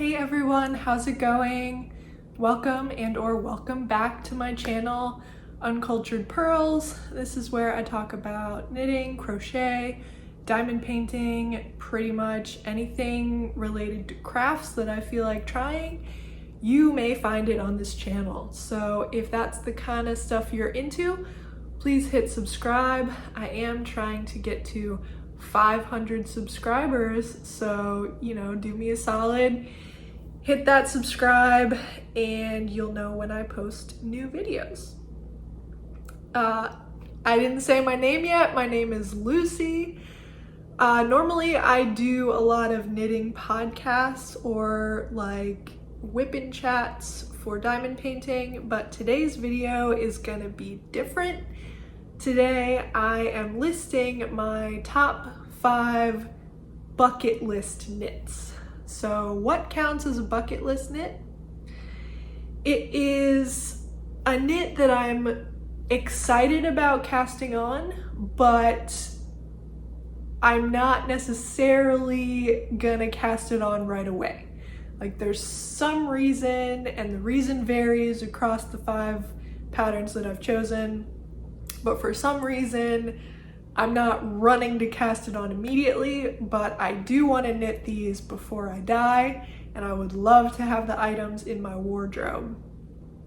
Hey everyone, how's it going? Welcome or welcome back to my channel, Uncultured Pearls. This is where I talk about knitting, crochet, diamond painting, pretty much anything related to crafts that I feel like trying. You may find it on this channel. So if that's the kind of stuff you're into, please hit subscribe. I am trying to get to 500 subscribers, so do me a solid, hit that subscribe and you'll know when I post new videos. I didn't say my name yet. My name is Lucy. Normally I do a lot of knitting podcasts or like whip-in chats for diamond painting, but today's video is gonna be different. Today I am listing my top 5 bucket list knits. So what counts as a bucket list knit? It is a knit that I'm excited about casting on, but I'm not necessarily gonna cast it on right away. Like there's some reason, and the reason varies across the 5 patterns that I've chosen. But for some reason, I'm not running to cast it on immediately, but I do want to knit these before I die, and I would love to have the items in my wardrobe.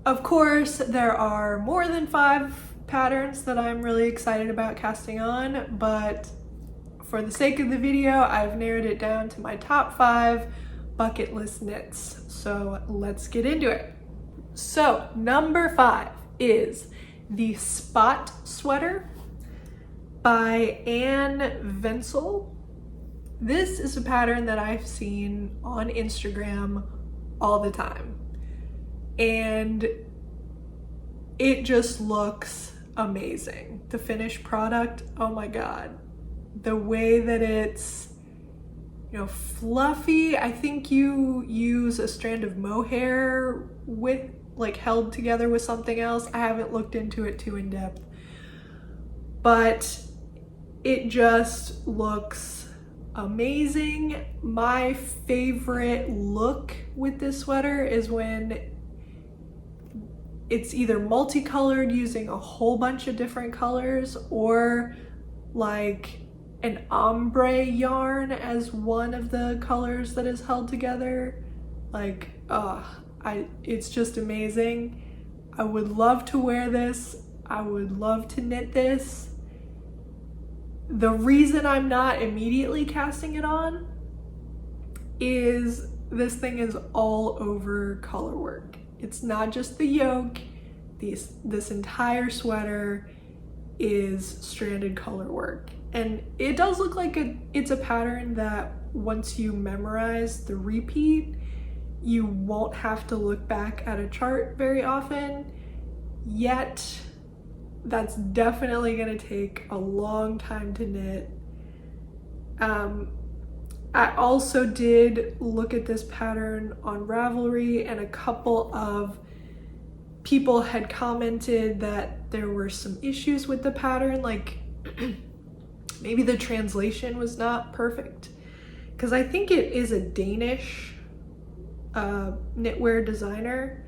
Of course, there are more than 5 patterns that I'm really excited about casting on, but for the sake of the video, I've narrowed it down to my top 5 bucket list knits. So let's get into it. So number 5 is the Spot Sweater by Anne Vensel. This is a pattern that I've seen on Instagram all the time, and it just looks amazing. The finished product, oh my god. The way that it's, fluffy. I think you use a strand of mohair with held together with something else. I haven't looked into it too in depth, but it just looks amazing. My favorite look with this sweater is when it's either multicolored using a whole bunch of different colors, or like an ombre yarn as one of the colors that is held together. It's just amazing. I would love to wear this. I would love to knit this. The reason I'm not immediately casting it on is this thing is all over color work. It's not just the yoke. This entire sweater is stranded color work. And it does look like it's a pattern that once you memorize the repeat, you won't have to look back at a chart very often, yet that's definitely gonna take a long time to knit. I also did look at this pattern on Ravelry, and a couple of people had commented that there were some issues with the pattern, like maybe the translation was not perfect, because I think it is a Danish knitwear designer.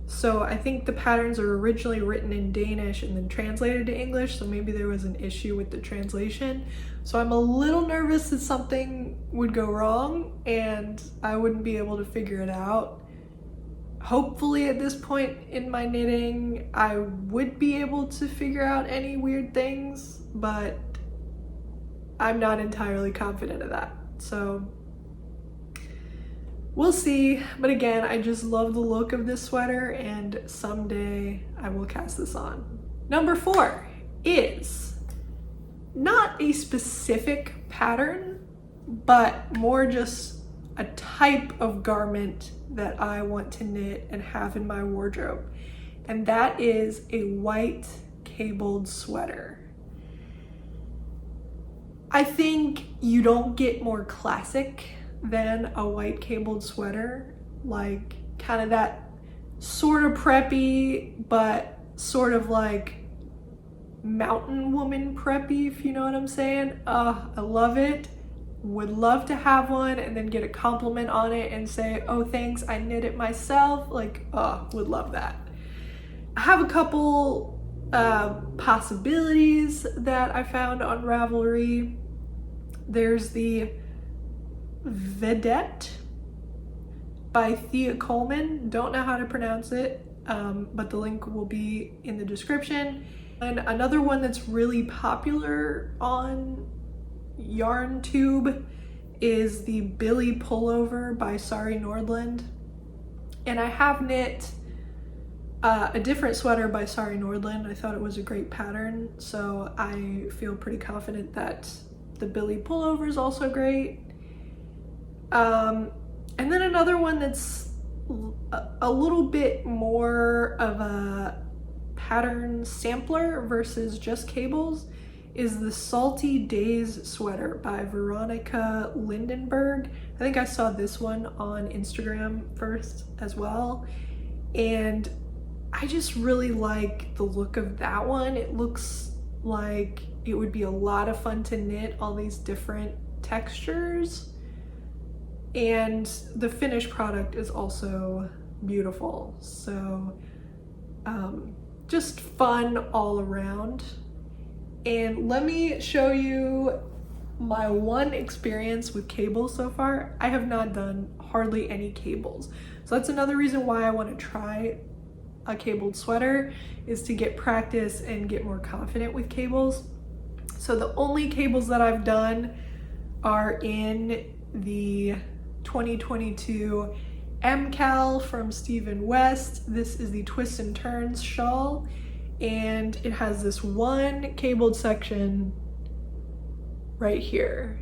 So I think the patterns are originally written in Danish and then translated to English, so maybe there was an issue with the translation. So I'm a little nervous that something would go wrong and I wouldn't be able to figure it out. Hopefully at this point in my knitting, I would be able to figure out any weird things, but I'm not entirely confident of that. So we'll see. But again, I just love the look of this sweater, and someday I will cast this on. Number 4 is not a specific pattern, but more just a type of garment that I want to knit and have in my wardrobe. And that is a white cabled sweater. I think you don't get more classic than a white cabled sweater, like kind of that sort of preppy, but sort of like mountain woman preppy, if you know what I'm saying. I love it. would love to have one and then get a compliment on it and say, oh, thanks, I knit it myself. Like, oh, would love that. I have a couple possibilities that I found on Ravelry. There's the Vedette by Thea Coleman. Don't know how to pronounce it, but the link will be in the description. And another one that's really popular on YarnTube is the Billy Pullover by Sari Nordland. And I have knit a different sweater by Sari Nordland. I thought it was a great pattern, so I feel pretty confident that the Billy Pullover is also great. And then another one that's a little bit more of a pattern sampler versus just cables is the Salty Days sweater by Veronica Lindenberg. I think I saw this one on Instagram first as well, and I just really like the look of that one. It looks like it would be a lot of fun to knit all these different textures, and the finished product is also beautiful. So just fun all around. And let me show you my one experience with cables so far. I have not done hardly any cables. So that's another reason why I want to try a cabled sweater, is to get practice and get more confident with cables. So the only cables that I've done are in the 2022 MCAL from Stephen West. This is the Twists and Turns shawl, and it has this one cabled section right here,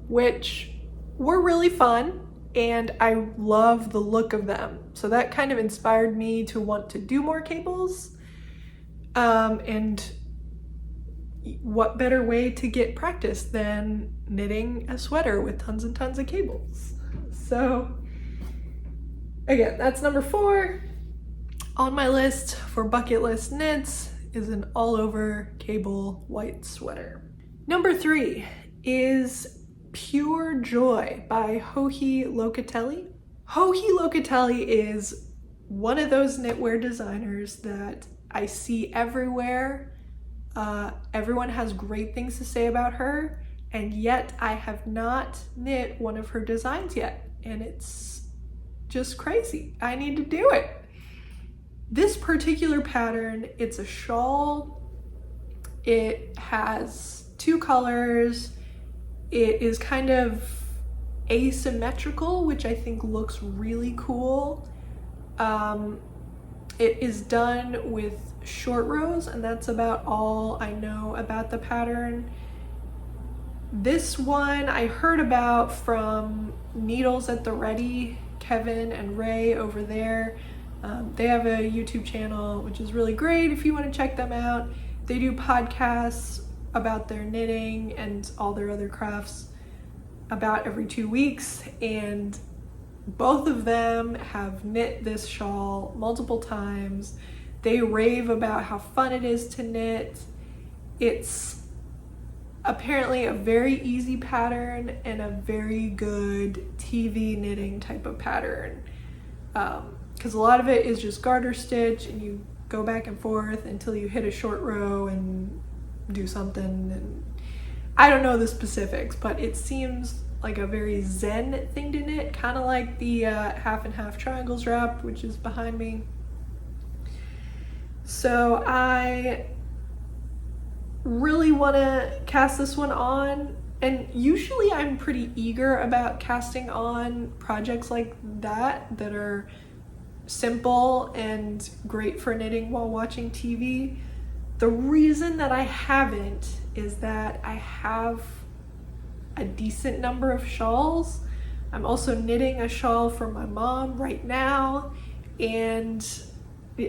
which were really fun, and I love the look of them. So that kind of inspired me to want to do more cables. And what better way to get practice than knitting a sweater with tons and tons of cables? So again, that's number 4 on my list for bucket list knits, is an all over cable white sweater. Number 3 is Pure Joy by Joji Locatelli. Joji Locatelli is one of those knitwear designers that I see everywhere. Everyone has great things to say about her, and yet I have not knit one of her designs yet, and it's just crazy. I need to do it. This particular pattern, it's a shawl. It has 2 colors. It is kind of asymmetrical, which I think looks really cool. It is done with short rows, and that's about all I know about the pattern. This one I heard about from Needles at the Ready, Kevin and Ray over there. They have a YouTube channel, which is really great if you want to check them out. They do podcasts about their knitting and all their other crafts about every 2 weeks, and both of them have knit this shawl multiple times. They rave about how fun it is to knit. It's apparently a very easy pattern and a very good TV knitting type of pattern, because a lot of it is just garter stitch, and you go back and forth until you hit a short row and do something. And I don't know the specifics, but it seems like a very zen thing to knit, kind of like the half and half triangles wrap, which is behind me. So I really want to cast this one on, and usually I'm pretty eager about casting on projects like that that are simple and great for knitting while watching TV. The reason that I haven't is that I have a decent number of shawls. I'm also knitting a shawl for my mom right now, and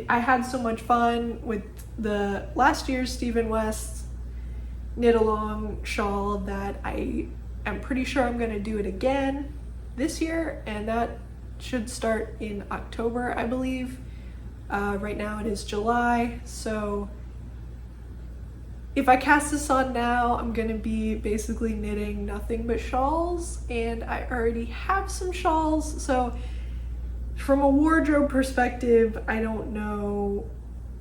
I had so much fun with the last year's Stephen West knit along shawl that I am pretty sure I'm going to do it again this year, and that should start in October, I believe. Right now it is July, so If I cast this on now, I'm gonna be basically knitting nothing but shawls, and I already have some shawls, so from a wardrobe perspective, I don't know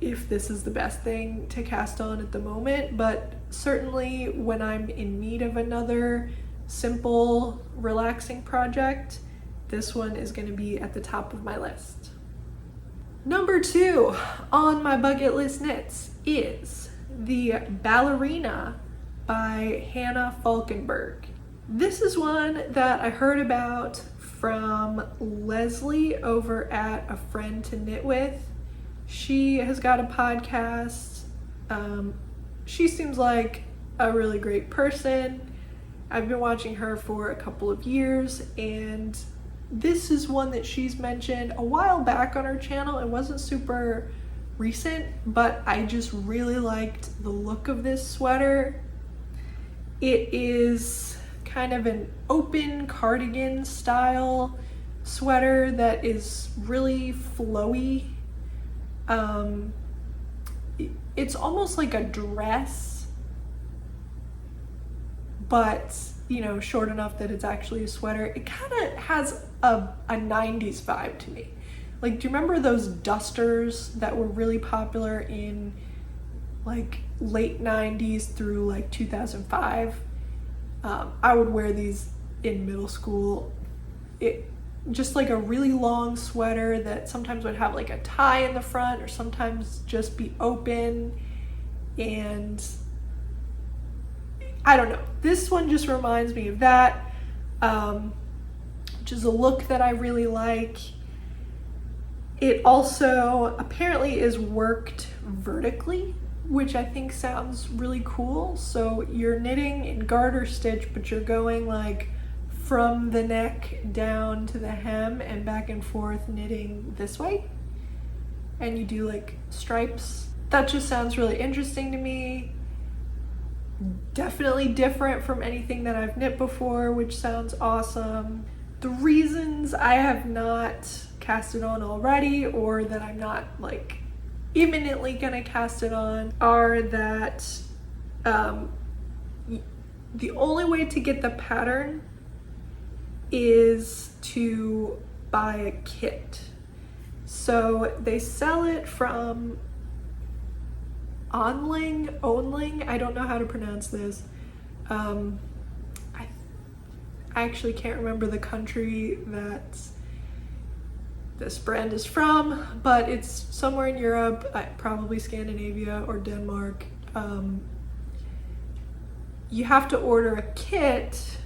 if this is the best thing to cast on at the moment, but certainly when I'm in need of another simple, relaxing project, this one is going to be at the top of my list. Number 2 on my bucket list knits is the Ballerina by Hannah Falkenberg. This is one that I heard about from Leslie over at A Friend to Knit With. She has got a podcast. She seems like a really great person. I've been watching her for a couple of years, and this is one that she's mentioned a while back on her channel. It wasn't super recent, but I just really liked the look of this sweater. It is kind of an open cardigan style sweater that is really flowy. It's almost like a dress, but you know, short enough that it's actually a sweater. It kind of has a 90s vibe to me. Like, do you remember those dusters that were really popular in like late 90s through like 2005? I would wear these in middle school. It just like a really long sweater that sometimes would have like a tie in the front or sometimes just be open, and I don't know, this one just reminds me of that, which is a look that I really like. It also apparently is worked vertically, which I think sounds really cool. So you're knitting in garter stitch, but you're going like from the neck down to the hem and back and forth knitting this way, and you do like stripes. That just sounds really interesting to me. Definitely different from anything that I've knit before, which sounds awesome. The reasons I have not cast it on already, or that I'm not like imminently gonna cast it on, are that the only way to get the pattern is to buy a kit. So they sell it from Onling, I don't know how to pronounce this. I actually can't remember the country that this brand is from, but it's somewhere in Europe, probably Scandinavia or Denmark. You have to order a kit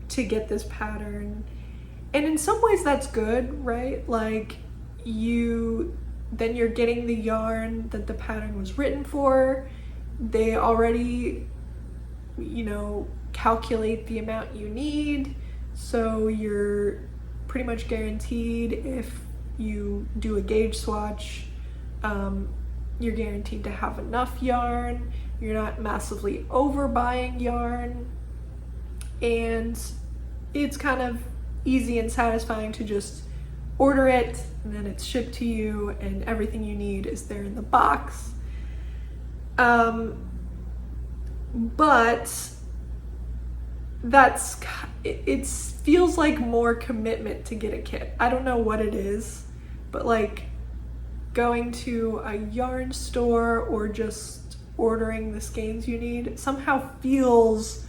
to get this pattern, and in some ways that's good, right? Like then you're getting the yarn that the pattern was written for. They already, you know, calculate the amount you need, so you're pretty much guaranteed. If you do a gauge swatch, you're guaranteed to have enough yarn. You're not massively overbuying yarn, and it's kind of easy and satisfying to just order it and then it's shipped to you and everything you need is there in the box. But it feels like more commitment to get a kit. I don't know what it is, but like going to a yarn store or just ordering the skeins you need somehow feels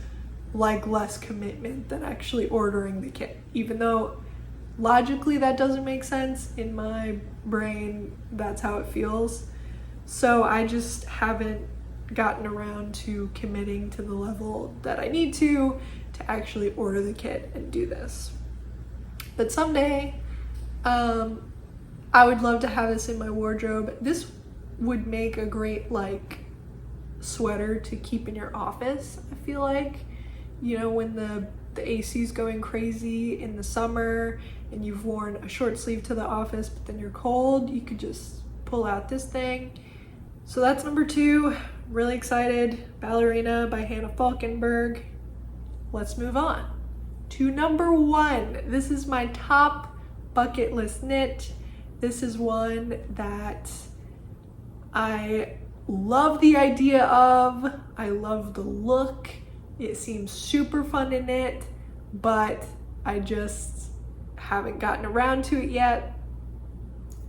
like less commitment than actually ordering the kit, even though logically that doesn't make sense. In my brain, that's how it feels. So I just haven't gotten around to committing to the level that I need to actually order the kit and do this. But someday, I would love to have this in my wardrobe. This would make a great like sweater to keep in your office, I feel like. You know, when the AC's going crazy in the summer and you've worn a short sleeve to the office, but then you're cold, you could just pull out this thing. So that's number 2. Really excited. Ballerina by Hannah Falkenberg. Let's move on to number 1. This is my top bucket list knit. This is one that I love the idea of. I love the look. It seems super fun to knit, but I just haven't gotten around to it yet.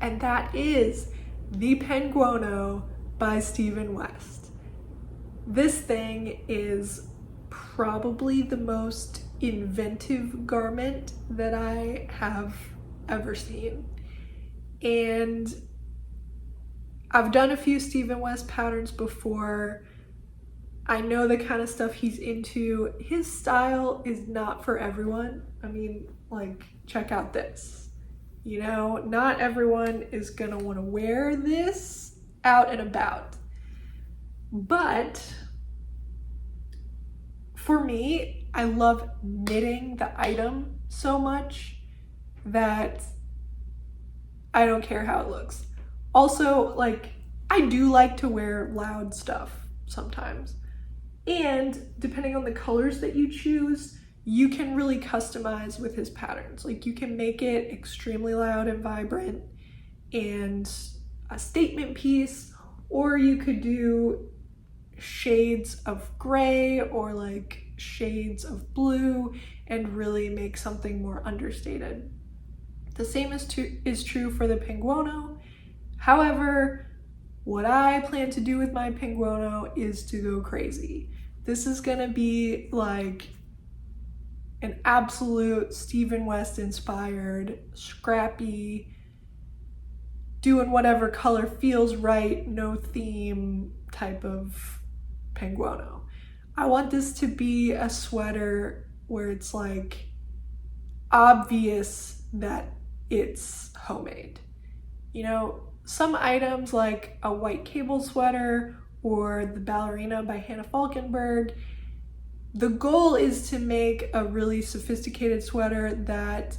And that is the Penguano by Stephen West. This thing is probably the most inventive garment that I have ever seen. And I've done a few Stephen West patterns before. I know the kind of stuff he's into. His style is not for everyone. I mean, like, check out this. You know, not everyone is gonna wanna wear this out and about. But for me, I love knitting the item so much that I don't care how it looks. Also, like, I do like to wear loud stuff sometimes. And depending on the colors that you choose, you can really customize with his patterns. Like, you can make it extremely loud and vibrant and a statement piece, or you could do shades of gray or like shades of blue and really make something more understated. The same is true for the Penguano. However, what I plan to do with my Penguano is to go crazy. This is gonna be like an absolute Stephen West inspired, scrappy, doing whatever color feels right, no theme type of Penguano. I want this to be a sweater where it's like obvious that it's homemade. You know, some items like a white cable sweater or the Ballerina by Hannah Falkenberg, the goal is to make a really sophisticated sweater that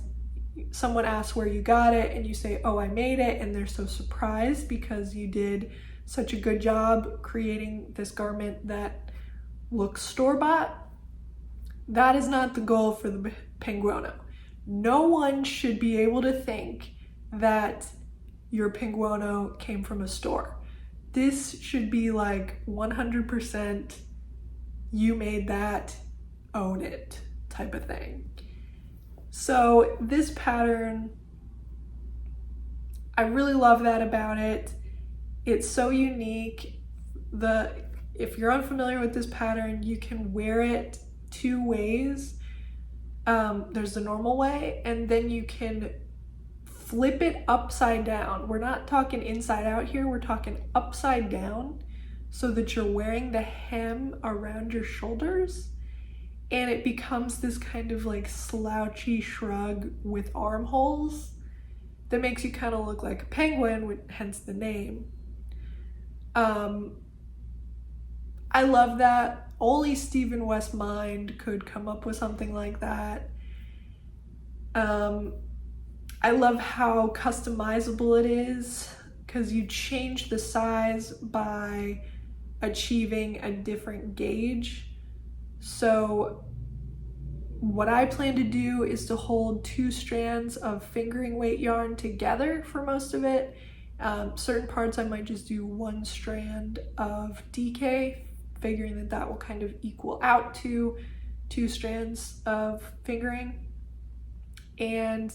someone asks where you got it and you say, oh, I made it, and they're so surprised because you did such a good job creating this garment that looks store-bought. That is not the goal for the Penguano. No one should be able to think that your Penguano came from a store. This should be like 100% you made that, own it type of thing. So this pattern, I really love that about it. It's so unique. If you're unfamiliar with this pattern, you can wear it two ways. There's the normal way, and then you can flip it upside down. We're not talking inside out here, we're talking upside down, so that you're wearing the hem around your shoulders, and it becomes this kind of like slouchy shrug with armholes that makes you kind of look like a penguin, hence the name. I love that. Only Stephen West Mind could come up with something like that. I love how customizable it is because you change the size by achieving a different gauge. So what I plan to do is to hold 2 strands of fingering weight yarn together for most of it. Certain parts I might just do 1 strand of DK, figuring that that will kind of equal out to 2 strands of fingering. And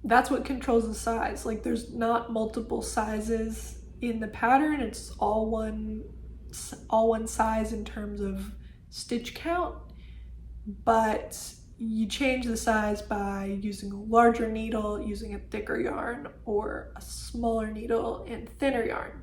that's what controls the size. Like, there's not multiple sizes in the pattern. It's all one size in terms of stitch count, but you change the size by using a larger needle, using a thicker yarn, or a smaller needle and thinner yarn.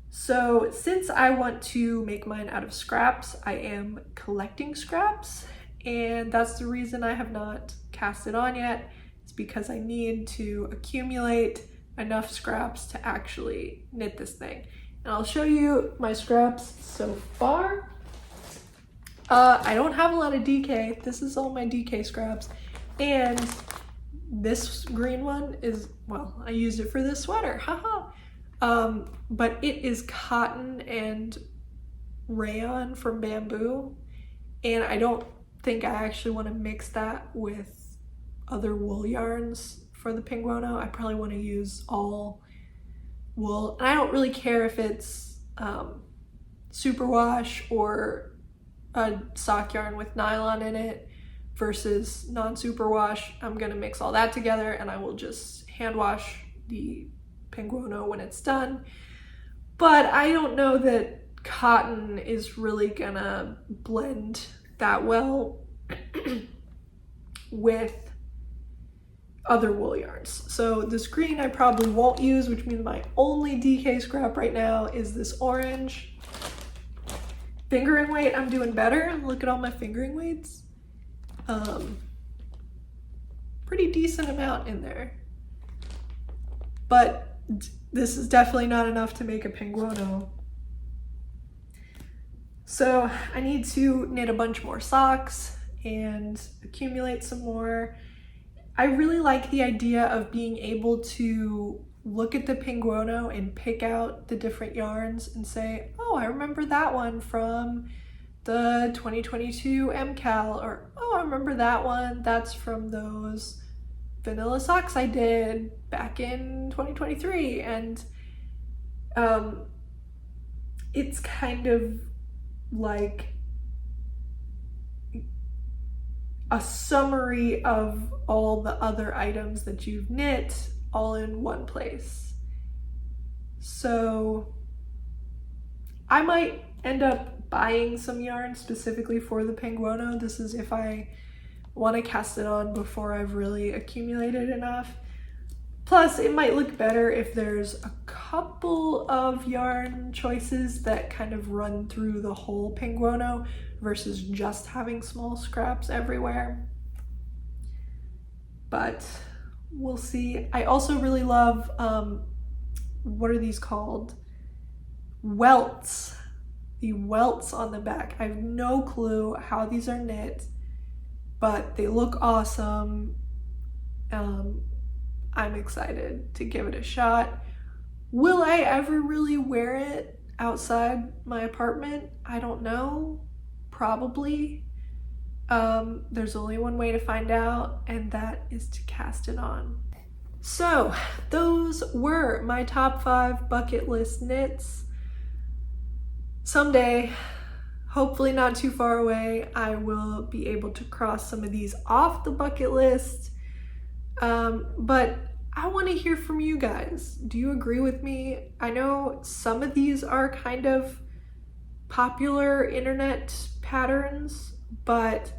So since I want to make mine out of scraps, I am collecting scraps, and that's the reason I have not cast it on yet. It's because I need to accumulate enough scraps to actually knit this thing. And I'll show you my scraps so far. I don't have a lot of DK. This is all my DK scraps. And this green one is, well, I used it for this sweater, haha. But it is cotton and rayon from bamboo. And I don't think I actually want to mix that with other wool yarns for the Penguano. I probably want to use all wool. And I don't really care if it's superwash or a sock yarn with nylon in it versus non-superwash. I'm gonna mix all that together and I will just hand wash the penguano when it's done. But I don't know that cotton is really gonna blend that well with other wool yarns. So this green I probably won't use, which means my only DK scrap right now is this orange. Fingering weight, I'm doing better. Look at all my fingering weights. Pretty decent amount in there. But this is definitely not enough to make a penguano. So I need to knit a bunch more socks and accumulate some more. I really like the idea of being able to look at the penguano and pick out the different yarns and say, oh, I remember that one from the 2022 MCAL, or oh, I remember that one, that's from those vanilla socks I did back in 2023. And it's kind of like a summary of all the other items that you've knit all in one place. So I might end up buying some yarn specifically for the penguano. This is if I want to cast it on before I've really accumulated enough. Plus, it might look better if there's a couple of yarn choices that kind of run through the whole penguano versus just having small scraps everywhere. But we'll see. I also really love, what are these called? Welts. The welts on the back. I have no clue how these are knit, but they look awesome. I'm excited to give it a shot. Will I ever really wear it outside my apartment? I don't know. Probably. There's only one way to find out, and that is to cast it on. So those were my top 5 bucket list knits. Someday, hopefully not too far away, I will be able to cross some of these off the bucket list. But I want to hear from you guys. Do you agree with me? I know some of these are kind of popular internet patterns, but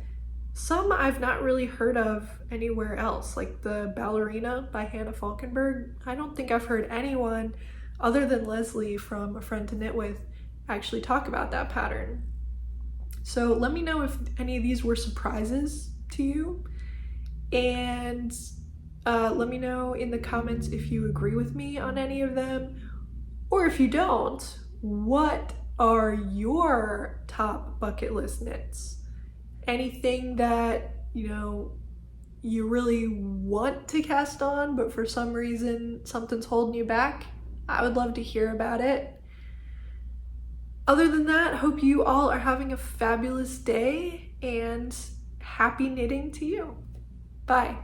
some I've not really heard of anywhere else, like the Ballerina by Hannah Falkenberg. I don't think I've heard anyone other than Leslie from A Friend to Knit With actually talk about that pattern. So let me know if any of these were surprises to you, and let me know in the comments if you agree with me on any of them, or if you don't, what are your top bucket list knits? Anything that, you know, you really want to cast on, but for some reason something's holding you back? I would love to hear about it. Other than that, hope you all are having a fabulous day and happy knitting to you. Bye.